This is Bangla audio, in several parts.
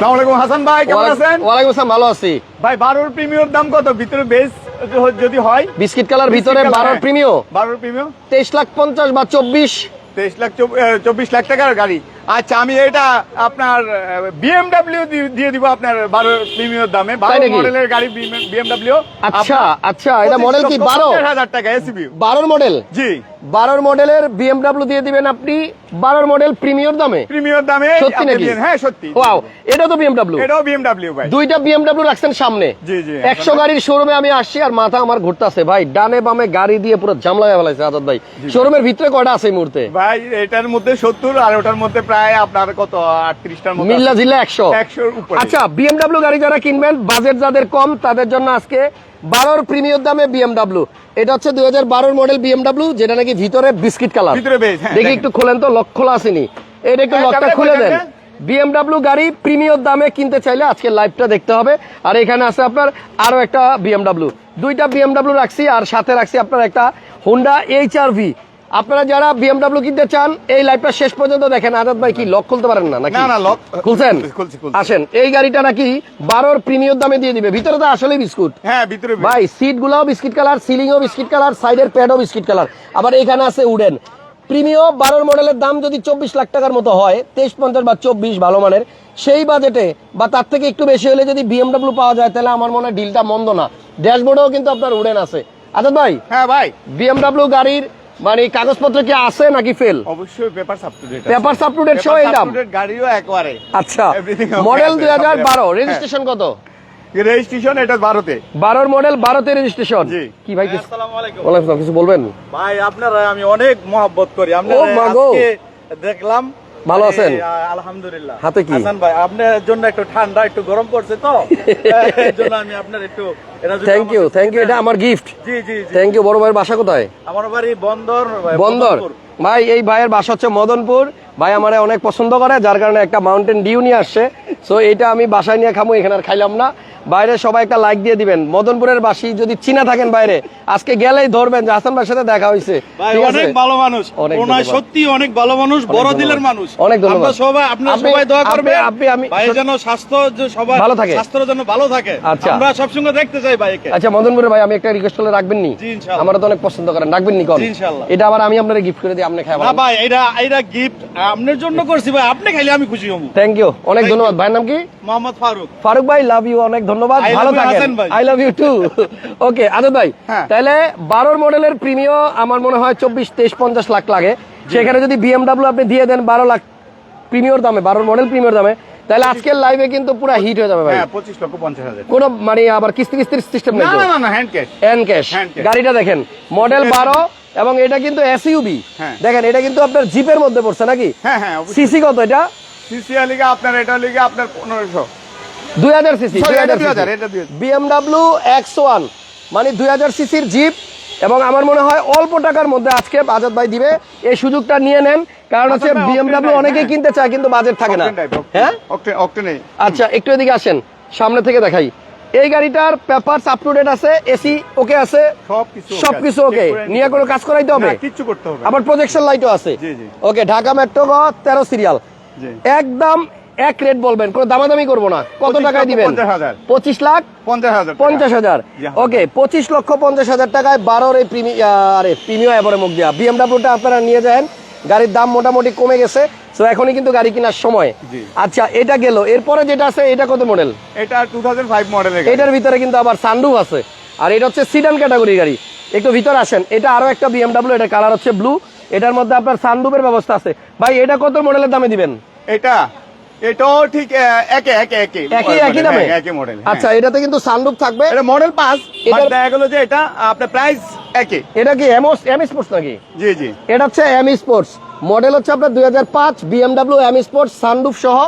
আসসালামু আলাইকুম হাসান ভাই, কেমন আছেন? ওয়ালাইকুম আসসালাম, ভালো আছি ভাই 12 প্রিমিয়র দাম কত? ভিতরে বেস যদি হয় বিস্কিট কালার ভিতরে 12 প্রিমিয়ম 12 প্রিমিয়ম 23,50,000 বা 24। 24 লাখ টাকার গাড়ি। আচ্ছা, আমি এটা আপনার বিএমডব্লিউ দিয়ে দিব আপনার 12 প্রিমিয়র দামে। 12 মডেলের গাড়ি বিএমডব্লিউ। আচ্ছা আচ্ছা, এটা মডেল কি 12,000 টাকা এসিবি 12 মডেল? জি, 12 মডেলের বিএমডব্লিউ দিয়ে দিবেন আপনি 12 মডেল প্রিমিয়র দামে। প্রিমিয়র দামে সত্যি নাকি? হ্যাঁ সত্যি। ওয়াও, এটা তো বিএমডব্লিউ। এটাও বিএমডব্লিউ ভাই। দুইটা বিএমডব্লিউ রাখছেন সামনে। জি জি, 100 গাড়ির শোরুমে আমি আসছি আর মাথা আমার ঘুরতেছে ভাই, ডানে বামে গাড়ি দিয়ে পুরো জাম লাগায় ফেলাইছে আজাদ ভাই। শোরুমের ভিতরে কয়টা আছে এই মুহূর্তে? ভাই এটার মধ্যে 70 আর ওটার মধ্যে প্রায় আপনার কত 38টার মতো মিল্লা জিল্লা 100 100 এর উপরে। আচ্ছা, বিএমডব্লিউ গাড়ি যারা কিনবেন, বাজেট যাদের কম, তাদের জন্য আজকে 12 প্রিমিয়র দামে বিএমডব্লিউ। এটা হচ্ছে 2012 মডেল বিএমডব্লিউ, যেটা নাকি ভিতরে বিস্কিট কালার। ভিতরে বেশ, হ্যাঁ, দেখি একটু খোলেন তো, লক খোলা আসেনি, এটা একটু লকটা খুলে দেন। বিএমডব্লিউ গাড়ি প্রিমিয়র দামে কিনতে চাইলে আজকে লাইভটা দেখতে হবে। আর এখানে আছে আপনার আরো একটা বিএমডব্লিউ, দুইটা বিএমডব্লিউ রাখছি, আর সাথে রাখছি আপনার একটা হোন্ডা এইচআরভি। আপনারা যারা বিএমডব্লিউ কিনতে চান এই লাইভটা শেষ পর্যন্ত দেখেন। আজাদ ভাই কি লক খুলতে পারেন না নাকি? না না, লক খুলছেন? খুলছি। আসেন, এই গাড়িটা নাকি 12 প্রিমিয়র দামে দিয়ে দিবে। ভিতরে তো আসলে বিস্কুট। হ্যাঁ ভিতরে ভাই সিট গুলাও বিস্কিট কালার, সিলিংও বিস্কিট কালার, সাইডের প্যাডও বিস্কিট কালার, আবার এখানে আছে উডেন। প্রিমিয়ম 12 মডেলের দাম যদি 24 লাখ টাকার মতো হয়, 23,50 বা 24 ভালো মানের, সেই বাজেটে বা তার থেকে একটু বেশি হলে যদি বিএমডব্লিউ পাওয়া যায়, তাহলে আমার মনে হয় ডিলটা মন্দ না। ড্যাশবোর্ডেও কিন্তু আপনার উডেন আছে। আজাদ ভাই, হ্যাঁ ভাই, বিএমডব্লিউ গাড়ির মানে কাগজপত্র কি আছে নাকি ফেল? অবশ্যই papers up to date. Papers up to date সহ এই দাম? গাড়িও একবারে। আচ্ছা, Everything মডেল okay 2012, রেজিস্ট্রেশন কত? রেজিস্ট্রেশন এটা 12 তে। 12 মডেল 12 তে রেজিস্ট্রেশন। জি। কি ভাই? আসসালামু আলাইকুম। ওয়ালাইকুম আসসালাম, কিছু বলবেন? ভাই আপনারা আমি অনেক মহব্বত করি। আপনারা ও মা গো। আজকে দেখলাম। ভালো আছেন? আলহামদুলিল্লাহ। হাতে কি? হাসান ভাই, আপনার জন্য একটু ঠান্ডা, একটু গরম পড়ছে তো এর জন্য আমি আপনার একটু থ্যাংক ইউ এটা আমার গিফট। জি জি জি। Thank you. বড় ভাইয়ের বাসা কোথায়? আমার বাড়ি বন্দর। বন্দর। ভাই এই ভাইয়ের বাসা হচ্ছে মদনপুর। ভাই আমারে অনেক পছন্দ করে, যার কারণে একটা মাউন্টেন ডিউ নিয়ে আসছে। সো এইটা আমি বাসায় নিয়ে খামু, এখানে আর খাইলাম না। বাইরে সবাই একটা লাইক দিয়ে দিবেন। মদনপুরের বাসী যদি চিনা থাকেন বাইরে, আজকে গেলেই ধরবেন যে হাসান ভাইয়ের সাথে দেখা হয়েছে। ভাই অনেক ভালো মানুষ, ওনার সত্যি অনেক ভালো মানুষ, বড় দিলের মানুষ। অনেক ধন্যবাদ। আমরা সবাই, আপনারা সবাই দোয়া করবেন আমি ভাই যেন স্বাস্থ্য সবাই ভালো থাকে, স্বাস্থ্য যেন ভালো থাকে। আচ্ছা, আমরা সবসময় দেখতে চাই ভাইকে। আচ্ছা মদনপুরে ভাই, আমি একটা রিকোয়েস্ট করলে রাখবেন নি? জি ইনশাআল্লাহ। আমরা তো অনেক পছন্দ করেন, রাখবেন নি কোন? জি ইনশাআল্লাহ। এটা আবার আমি আপনারে গিফট করে দিই, আপনি খাবেন না ভাই, এটা গিফট আপনার জন্য করছি ভাই, আপনি খাইলে আমি খুশি হব। থ্যাংক ইউ, অনেক ধন্যবাদ। ভাইয়ের নাম কি? মোহাম্মদ ফারুক। ফারুক ভাই, লাভ ইউ, অনেক ধন্যবাদ, ভালো থাকেন। I love you too. Okay Azad ভাই, তাহলে 12 মডেলের প্রিমিয়াম আমার মনে হয় 24, 23, 50 লাখ লাগে। সেখানে যদি বিএমডব্লিউ আপনি দিয়ে দেন 12 লাখ প্রিমিয়ার দামে, 12 মডেল প্রিমিয়ার দামে, তাহলে আজকের লাইভে কিন্তু পুরো হিট হয়ে যাবে ভাই। হ্যাঁ 25,50,000। কোন মানে আবার কিস্তির সিস্টেম নেই? না না না, হ্যান্ড ক্যাশ। Hand cash. গাড়িটা দেখেন, মডেল 12 এবং এটা কিন্তু এসইউভি। দেখেন এটা কিন্তু আপনার জিপের মধ্যে পড়ছে নাকি? হ্যাঁ হ্যাঁ। সিসি কত এটা? সিসি লিগা আপনার, এটা লিগা আপনার 1500। 2000 সিসি। এটা 2000। বিএমডব্লিউ X1 মানে 2000 সিসির জিপ, এবং আমার মনে হয় অল্প টাকার মধ্যে আজকে আজাদ ভাই দিবে। এই সুযোগটা নিয়ে নেন, কারণ হচ্ছে বিএমডব্লিউ অনেকেই কিনতে চায় কিন্তু বাজেট থাকে না। হ্যাঁ অক্টেন। আচ্ছা, একটু এদিকে আসেন, সামনে থেকে দেখাই। এই গাড়িটার পেপারস আপ টু ডেট আছে, এসি ওকে আছে, সবকিছু ওকে, নিয়ে কোনো কাজ করাইতে হবে? কিছু করতে হবে। আবার প্রজেকশন লাইটও আছে। জি জি। ওকে, ঢাকা মেট্রো 13 সিরিয়াল। একদম এক রেট বলবেন, কোনো দামাদামি করবো না। কত টাকায় দিবেন? 25 লাখ 50,000। ওকে, 25,50,000 টাকায় 12 এই প্রিমিয়াম এবারে মুখ দিয়া বিএমডব্লিউটা আপনারা নিয়ে যান। গাড়ির দাম মোটামুটি কমে গেছে, তো এখনই কিন্তু গাড়ি কেনার সময়। আচ্ছা, এটা গেল। এরপরে যেটা আছে এটা কত মডেল? এটা 2005 মডেলের। এটার ভিতরে কিন্তু আবার সানরুফ আছে, আর এটা হচ্ছে সিডান ক্যাটাগরি গাড়ি। একটু ভিতরে আসেন, এটা আরো একটা বিএমডব্লিউ, এটা কালার হচ্ছে ব্লু, এটার মধ্যে আপনার সানরুফের ব্যবস্থা আছে। ভাই এটা কত মডেলের দামে দিবেন? এটাও ঠিক একই দামে, একই মডেল। আচ্ছা, এটাতে কিন্তু সানরুফ থাকবে। এটা মডেল 5, এটা দেখা গেল যে এটা আপনার প্রাইস একই। এটা কি এম স্পোর্টস নাকি? জি জি, এটা হচ্ছে এম স্পোর্টস মডেল, হচ্ছে আপনার 2005 বিএমডব্লিউ এম স্পোর্টস, সানরুফ সহ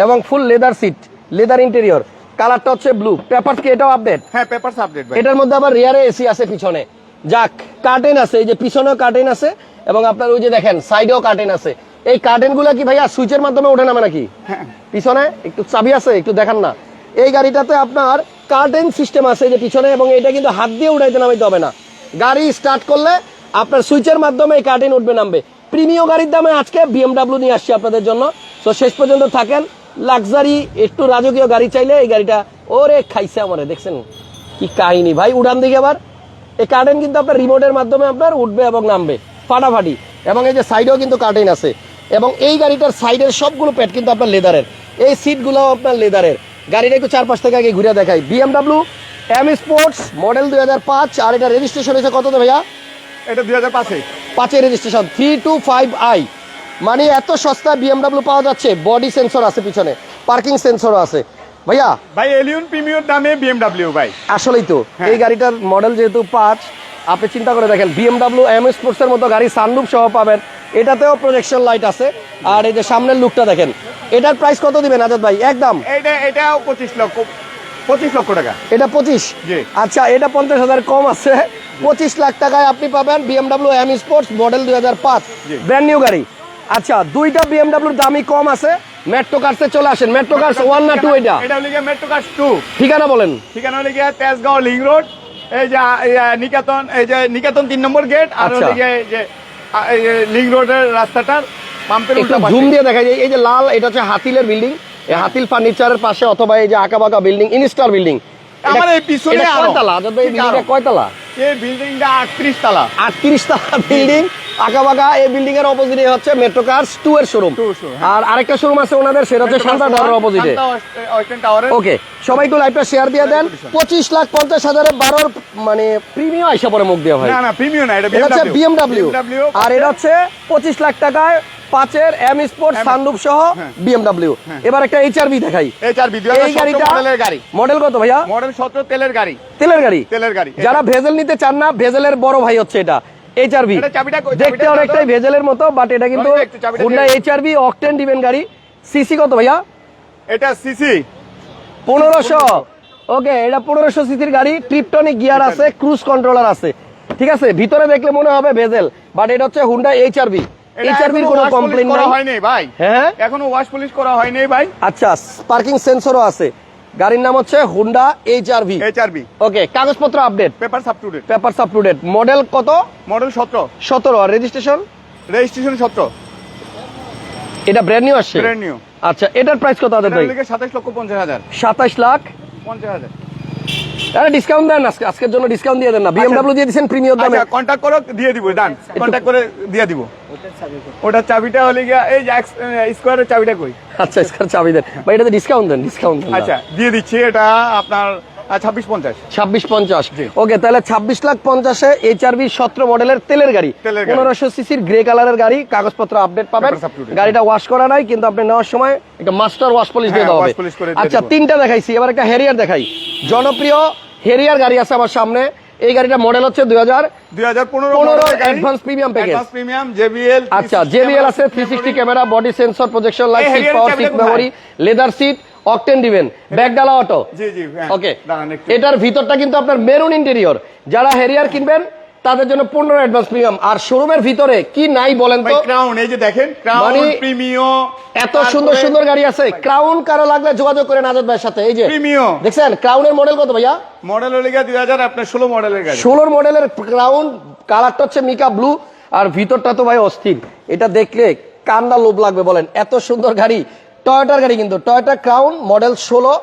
এবং full leather seat, leather interior. কালারটা হচ্ছে ব্লু। পেপারস কি এটাও আপডেট? হ্যাঁ পেপারস আপডেট ভাই। এটার মধ্যে আবার রিয়ারে এসি আছে, পিছনে যাক কার্টেন আছে, এই যে পিছনেও কার্টেন আছে, এবং আপনার ওই যে দেখেন সাইডেও কার্টেন আছে। এই কার্টেন গুলা কি ভাইয়া সুইচের মাধ্যমে ওঠে নামে নাকি? পিছনে একটু চাবি আছে, একটু দেখান না। এই গাড়িটাতে আপনার কার্টেন সিস্টেম আছে যে পিছনে, এবং এটা কিন্তু হাত দিয়ে উঠাইতে নামাইতে হবে না। গাড়ি স্টার্ট করলে আপনার সুইচের মাধ্যমে এই কার্টেন উঠবে নামবে। প্রিমিয়াম গাড়ির দামে আজকে বিএমডব্লিউ নিয়ে আসছি আপনাদের জন্য। তো শেষ পর্যন্ত থাকেন, লাক্সারি একটু রাজকীয় গাড়ি চাইলে এই গাড়িটা ওরে খাইছে আমারে, দেখছেন কি কাহিনী ভাই। উড়ান দিকে আবার এই কার্টেন কিন্তু আপনার রিমোটের মাধ্যমে আপনার উঠবে এবং নামবে ফাটাফাটি, এবং এই যে সাইডেও কিন্তু কার্টেন আছে, এবং এই গাড়িটার সাইডের সবগুলো প্যাড কিন্তু আপনার লেদারের, এই সিটগুলোও আপনার লেদারের। গাড়িটা একটু চারপাশ থেকে আগে ঘুরে দেখাই। BMW M স্পোর্টস মডেল 2005, আর এটা রেজিস্ট্রেশন হয়েছে কততে ভাইয়া? এটা 2005 5 রেজিস্ট্রেশন 325i, মানে এত সস্তা BMW পাওয়া যাচ্ছে। বডি সেন্সর আছে পিছনে, পার্কিং সেন্সরও আছে ভাইয়া। ভাই এলিয়ন প্রিমিয়ার দামে BMW ভাই। আসলেই তো এই গাড়িটার মডেল যেহেতু 5, আপনি চিন্তা করে দেখেন BMW M স্পোর্টস এর মতো গাড়ি সানরুফ সহ পাবেন, এটাতেও প্রজেকশন লাইট আছে, আর এই যে সামনের লুকটা দেখেন। এটার প্রাইস কত দিবেন আজাদ ভাই একদম? এটাও 25 লক্ষ টাকা। এটা 25? জি। আচ্ছা, এটা 50,000 কম আছে, 25 লাখ টাকায় আপনি পাবেন BMW M স্পোর্টস মডেল 2005, জি। ব্র্যান্ড নিউ গাড়ি। আচ্ছা, দুইটা BMW এর দামই কম আছে। মেট্রো কার্সে চলে আসেন। মেট্রো কার্স 1 না 2? এটা হলো মেট্রো কার্স 2। ঠিকানা বলেন। ঠিকানা হলো তেজগাঁও লিং রোড, এই যে নিকেতন, এই যে নিকেতন 3 নম্বর গেট, আর আচ্ছা। হলো এই যে লিং রোডের রাস্তাটার পাম্পের একটু উল্টা পাশে। জুম দিয়ে দেখা যায়, এই যে লাল, এটা হচ্ছে হাতিলের বিল্ডিং, এই হাতিল ফার্নিচারের পাশে, অথবা এই যে আঁকাবাঁকা বিল্ডিং, ইনস্টার বিল্ডিং। আমার এই পিছনে আরো কয়তলা আজাদ ভাই? ঠিক বিল্ডিংটা আরো। কয়তলা? এই বিল্ডিংটা 38 তলা। 38 তলা বিল্ডিং, আঁকাবাঁকা। এই বিল্ডিং এর অপোজিটে হচ্ছে মেট্রো কার্স 2 এর শোরুম, 2 showroom, হ্যাঁ। আর আরেকটা শোরুম আছে ওনাদের, সেটা হচ্ছে শান্তা টাওয়ারের অপোজিটে। ওয়েস্টার্ন টাওয়ারের। ওকে, সবাই একটু লাইভটা শেয়ার দিয়ে দেন। 25,50,000 12 মানে প্রিমিয়াম আইসা পরে মুখ দিয়ে ভাই। না প্রিমিয়াম না, এটা এটা হচ্ছে BMW। BMW, আর এটা হচ্ছে 25 লাখ টাকায় 5-এর M স্পোর্ট সানরুফ সহ হ্যাঁ। BMW। এবার একটা HRV দেখাই। HRV এই গাড়িটা মডেলের গাড়ি। মডেল কত ভাইয়া? মডেল 17 তেলের গাড়ি। তেলের গাড়ি। তেলের গাড়ি। যারা ভেজেল নিতে চান না, ভেজেলের বড় ভাই হচ্ছে এটা HRV। এটা চাবিটা কই? দেখতে চাবিটা অনেকটাই দাও। ভেজেলের মতো, বাট এটা কিন্তু ধরো একটু চাবিটা Honda দিয়ে। HRV অকটেন ডিভেন গাড়ি। সিসি কত ভাইয়া? এটা সিসি 1500। ওকে, এটা 1500 সিসির গাড়ি, ট্রিপটনিক গিয়ার আছে, ক্রুজ কন্ট্রোলার আছে। ঠিক আছে, ভিতরে দেখলে মনে হবে ভেজেল, বাট এটা হচ্ছে Honda HRV। HRV এর কোনো কমপ্লেইন করা নাই। হয়নি ভাই। হ্যাঁ, এখনো ওয়াশ পলিশ করা হয়নি ভাই। আচ্ছা, পার্কিং সেন্সরও আছে। গাড়ির নাম হচ্ছে Honda HRV। HRV ওকে, কাগজপত্র update, papers up to date. Papers up to date. Model কত? মডেল 17। 17। আর রেজিস্ট্রেশন? রেজিস্ট্রেশন 17। এটা ব্র্যান্ড নিউ আসছে। Brand new. আচ্ছা, এটার প্রাইস কত আছে এটা ভাই? হলো 27,50,000। 27 লাখ 50,000। আরে ডিসকাউন্ট দেন, আজকের জন্য ডিসকাউন্ট দিয়ে দেন না। BMW দিয়ে দিবেন প্রিমিয়াম দামে। আচ্ছা, কন্টাক্ট করো, দিয়ে দিব। ডান, কন্টাক্ট করে দিয়ে দিব। ওটার চাবিটা হলে গিয়া এই যে স্কয়ারের চাবিটা কই? আচ্ছা, স্কার চাবি দেন ভাই, এটাতে ডিসকাউন্ট দেন, ডিসকাউন্ট দেন। আচ্ছা, দিয়ে দিচ্ছি। এটা আপনার 26,50। 2650। ওকে, তাহলে 26,50,000-এ HRV 17 মডেলের তেলের গাড়ি, তেলের গাড়ি। 1500 সিসির গ্রে কালারের গাড়ি, কাগজপত্র আপডেট পাবেন। Papers up to date। গাড়িটা ওয়াশ করা নাই, কিন্তু আপনি নেওয়ার সময় একটা মাস্টার ওয়াশ পলিশ দিয়ে হ্যাঁ, দেওয়া হবে। wash polish করে দিয়ে আচ্ছা, দেবো। 3টা দেখাইছি, এবার একটা হেরিয়ার দেখাই। জনপ্রিয় হেরিয়ার গাড়ি আছে আমার সামনে। এই গাড়িটা মডেল হচ্ছে 2015 15 advance premium package. Advance premium JBL। আচ্ছা, JBL আছে, 360 camera, body sensor, projection light, এই সিট Harrier পাওয়ার, চাবিটা সিট কোথায়? মেমোরি, লেদার সিট, অকটেন দিবেন, ব্যাকডালা অটো। জি জি, হ্যাঁ। ওকে, দাঁড়ান একটু। এটার ভিতরটা কিন্তু আপনার মেরুন ইন্টেরিয়র। যারা হেরিয়ার কিনবেন তাদের জন্য 15 অ্যাডভান্স প্রিমিয়াম। আর শোরুমের ভিতরে কি নাই বলেন ভাই তো? ক্রাউন, এই যে দেখেন, ক্রাউন মানে প্রিমিয়াম। এত সুন্দর সুন্দর গাড়ি আছে। ক্রাউন কারো লাগলে যোগাযোগ করেন আজাদ ভাইয়ের সাথে। এই যে প্রিমিয়াম দেখছেন, ক্রাউনের মডেল কত ভাইয়া? মডেল হলে গিয়া 2016 মডেলের গাড়ি। 16 মডেলের ক্রাউন, কালারটা হচ্ছে মিকা ব্লু, আর ভিতরটা তো ভাই অস্থির। এটা দেখলে কান্না লোভ লাগবে বলেন, এত সুন্দর গাড়ি। টয়োটার গাড়ি কিন্তু, Toyota crown model 16,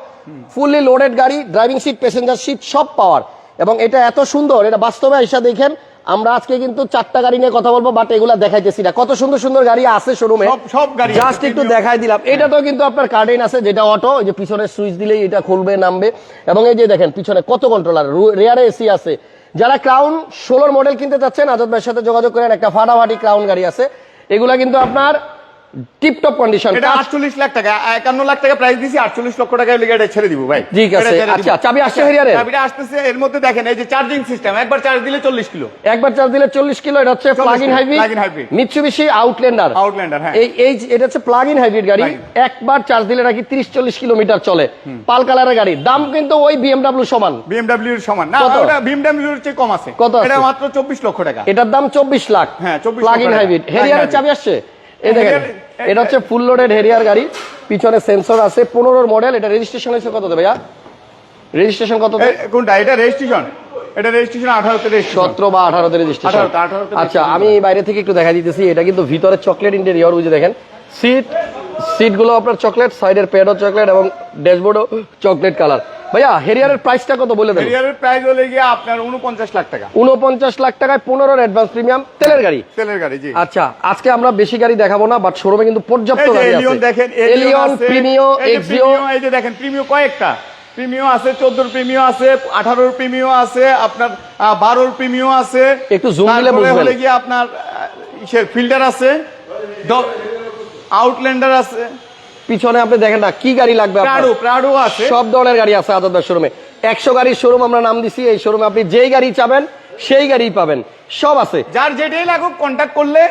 fully loaded গাড়ি, ড্রাইভিং সিট, প্যাসেঞ্জার সিট সব পাওয়ার। এবং এটা এত সুন্দর, এটা বাস্তবে এসে দেখেন। আমরা আজকে কিন্তু 4টা গাড়ি নিয়ে কথা বলবো, বাট এগুলা দেখাইতেছি না। কত সুন্দর সুন্দর গাড়ি আছে শোরুমে, সব গাড়ি জাস্ট একটু দেখাই দিলাম। এটাতেও কিন্তু আপনার কার্টেন আছে, যেটা অটো, এই যে পিছনে সুইচ দিলেই এটা খুলবে নামবে। এবং এই যে দেখেন পিছনে কত কন্ট্রোলার, রেয়ারে এসি আছে। যারা ক্রাউন 16 মডেল কিনতে চাচ্ছেন, আজাদ ভাইয়ের সাথে যোগাযোগ করেন। একটা ফাটাফাটি ক্রাউন গাড়ি আছে, এগুলা কিন্তু আপনার টিপটপ কন্ডিশন। এটা 48 লাখ টাকা, 51 লাখ টাকা প্রাইস দিছি, 48 লক্ষ টাকা লিগে এটা ছেড়ে দিব ভাই। ঠিক আছে। এটা ছেড়ে দিব। আচ্ছা, চাবি আসছে হেরিয়ারের? চাবিটা আসতেছে। এর মধ্যে দেখেন এই যে চার্জিং সিস্টেম, একবার চার্জ দিলে 40 কিলো। একবার চার্জ দিলে 40 কিলো। এটা হচ্ছে 40 plug in kilo, hybrid, plug-in hybrid। Mitsubishi Outlander. Outlander, হ্যাঁ। এটা হচ্ছে প্লাগ ইন হাইব্রিড গাড়ি। একবার চার্জ দিলে নাকি 30-40 কিলোমিটার চলে। পাল কালারের গাড়ি, দাম কিন্তু ওই BMW সমান। BMW এর সমান না, কত? ওটা BMW এর চেয়ে কম আছে। কত আছে? এটা মাত্র 24 লক্ষ টাকা। এটার দাম 24 লাখ। হ্যাঁ, 24 প্লাগ ইন লক্ষ হাইব্রিড। টাকা। হেরিয়ারের চাবি আসছে, এই দেখেন। এটা হচ্ছে ফুল লোডেড হেরিয়ার গাড়ি, পিছনে সেন্সর আছে। 15 মডেল। এটা রেজিস্ট্রেশন হয়েছে কততে ভাইয়া? রেজিস্ট্রেশন কত? কোনটা? এটা রেজিস্ট্রেশন, এটা রেজিস্ট্রেশন 18 তে রেজিস্ট্রেশন। 17 বা 18 তে রেজিস্ট্রেশন। 18 তে আচ্ছা, আমি বাইরে থেকে একটু দেখা দিতেছি। এটা কিন্তু ভিতরে চকলেট ইন্টেরিয়র, বুঝে দেখেন। সিট সিটগুলো আপনার চকলেট, সাইডের প্যাডও চকলেট এবং ড্যাশবোর্ডও চকলেট কালার। ভাইয়া হেরিয়ারের প্রাইসটা কত বলে দেন? হেরিয়ারের প্রাইস হলে গিয়ে আপনার 49 লাখ টাকা। 49 লাখ টাকায় 15 অ্যাডভান্স প্রিমিয়াম তেলের গাড়ি। তেলের গাড়ি, জি। আচ্ছা, আজকে আমরা বেশি গাড়ি দেখাবো না, বাট শোরুমে কিন্তু পর্যাপ্ত গাড়ি আছে। এলিয়ন দেখেন, এলিয়ন, প্রিমিও, এক্সিও, এই যে দেখেন প্রিমিও কয়েকটা প্রিমিও আছে, 14 প্রিমিও আছে, 18 প্রিমিও আছে, আপনার 12 প্রিমিও আছে। একটু জুম দিলে তারপরে বুঝবেন। হলে গিয়ে আপনার ইসের ফিল্টার আছে, আউটল্যান্ডার আছে। পিছনে আপনি দেখেন না কি গাড়ি লাগবে আপনার, প্রাডো আছে, সব ধরনের গাড়ি আছে আজাদ ভাই শোরুমে। 100 গাড়ির শোরুম আমরা নাম দিছি। এই শোরুমে আপনি যেই গাড়ি চাবেন সেই গাড়ি পাবেন, সব আছে। যার যেটাই লাগুক কন্টাক্ট করলে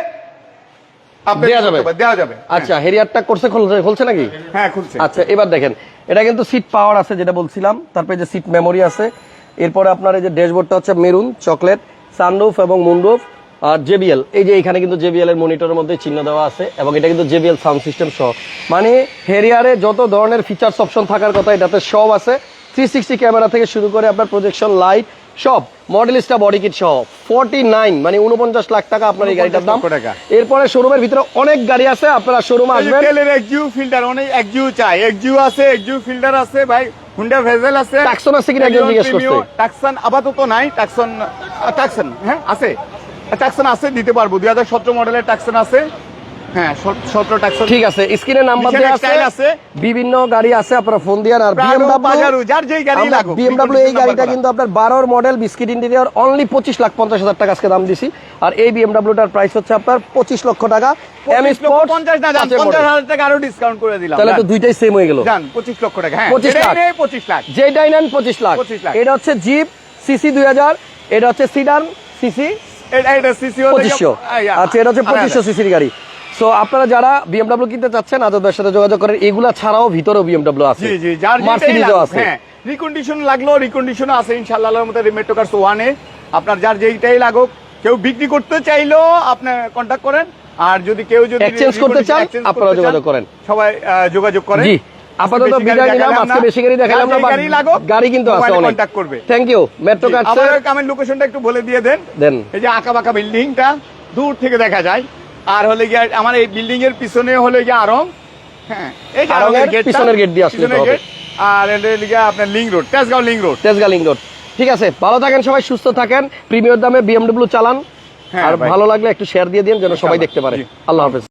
দেওয়া যাবে। আচ্ছা, হেরিয়ারটা করছে, খুলছে নাকি? হ্যাঁ, খুলছে। আচ্ছা, এবার দেখেন, এটা কিন্তু সিট পাওয়ার আছে যেটা বলছিলাম, তারপরে যে সিট মেমোরি আছে, এরপরে আপনার এই যে ড্যাশবোর্ডটা হচ্ছে মেরুন চকলেট, সানরুফ এবং মুনরুফ, আর জেবিএল। এই যে এখানে কিন্তু জেবিএল এর মনিটরের মধ্যে চিহ্ন দেওয়া আছে এবং এটা কিন্তু জেবিএল সাউন্ড সিস্টেম সহ। মানে হেরিয়ারে যত ধরনের ফিচার্স অপশন থাকার কথা এটাতে সব আছে। 360 ক্যামেরা থেকে শুরু করে আপনার প্রজেকশন লাইট সব, মডেলিস্টা বডি কিট সহ। 49 মানে 49 লাখ টাকা আপনার এই গাড়িটার দাম। এরপরে শোরুমের ভিতরে অনেক গাড়ি আছে, আপনারা শোরুমে আসবেন। তেলের এক্সিউ ফিল্টার, অনেক এক্সিউ চাই, এক্সিউ আছে, এক্সিউ ফিল্টার আছে ভাই, হুন্ডা ভেজেল আছে। টাকসন আছে কিনা একজন জিজ্ঞেস করছে। টাকসন আপাতত নাই, টাকসন হ্যাঁ আছে, টাকসন আছে, দিতে পারবো। 2017 মডেলের টাকসন আছে। হ্যাঁ, 17 টাকসন। ঠিক আছে, স্ক্রিনে নাম্বার দেওয়া আছে, বিভিন্ন গাড়ি আছে, আপনারা ফোন দিয়েন। আর বিএমডব্লিউ যার যেই গাড়ি লাগুক, বিএমডব্লিউ এই গাড়িটা কিন্তু আপনার 12 মডেল বিস্কিট ইন্টেরিয়র, অনলি 25,50,000 টাকা আজকে দাম দিছি। আর এই বিএমডব্লিউটার প্রাইস হচ্ছে আপনার 25 লক্ষ টাকা। এম স্পোর্ট 50 না, 50,000 টাকা আরো ডিসকাউন্ট করে দিলাম। তাহলে তো দুইটাই সেম হয়ে গেল। জান 25 লক্ষ টাকা। হ্যাঁ, 25 লাখ, 25 লাখ, যেটাই নেন 25 লাখ। এটা হচ্ছে জিপ সিসি 2000, এটা হচ্ছে সিডান সিসি, এটা সিসি 2500। আচ্ছা, এটা হচ্ছে 2500 সিসির গাড়ি। সো আপনারা যারা বিএমডব্লিউ কিনতে চাচ্ছেন আজাদের সাথে যোগাযোগ করেন। এগুলা ছাড়াও ভিতরেও বিএমডব্লিউ আছে, জি জি, যার মার্সিডিজও আছে। হ্যাঁ, রিকন্ডিশন লাগলো, রিকন্ডিশনও আছে ইনশাআল্লাহ আল্লাহর মতে। মেট্রোকার্স 1 এ আপনার যার যেইটাই লাগুক, কেউ বিক্রি করতে চাইলো আপনি কন্টাক্ট করেন, আর যদি কেউ যদি এক্সচেঞ্জ করতে চান আপনারা যোগাযোগ করেন, সবাই যোগাযোগ করেন। জি, আপাতত বিদায় নিলাম। আজকে বেশি গাড়ি দেখালাম না, গাড়ি কিন্তু আছে অনেক। কন্টাক্ট করবে। Thank you. মেট্রোকার্স আমার কমেন্ট লোকেশনটা একটু বলে দিয়ে দেন। এই যে আঁকাবাঁকা বিল্ডিংটা দূর থেকে দেখা যায়, আর হলে গিয়ে আমার এই বিল্ডিং এর পিছনে হলে গিয়ে আরং। হ্যাঁ, এই যে আরঙের গেট, পিছনের গেট দিয়ে আসলে হবে। আর এটা লিগে আপনার link road, Tejgaon link road. ঠিক আছে, ভালো থাকেন সবাই, সুস্থ থাকেন, প্রিমিয়ার দামে বিএমডব্লিউ চালান। আর ভালো লাগলে একটু শেয়ার দিয়ে দিন যেন সবাই দেখতে পারে। আল্লাহ হাফেজ।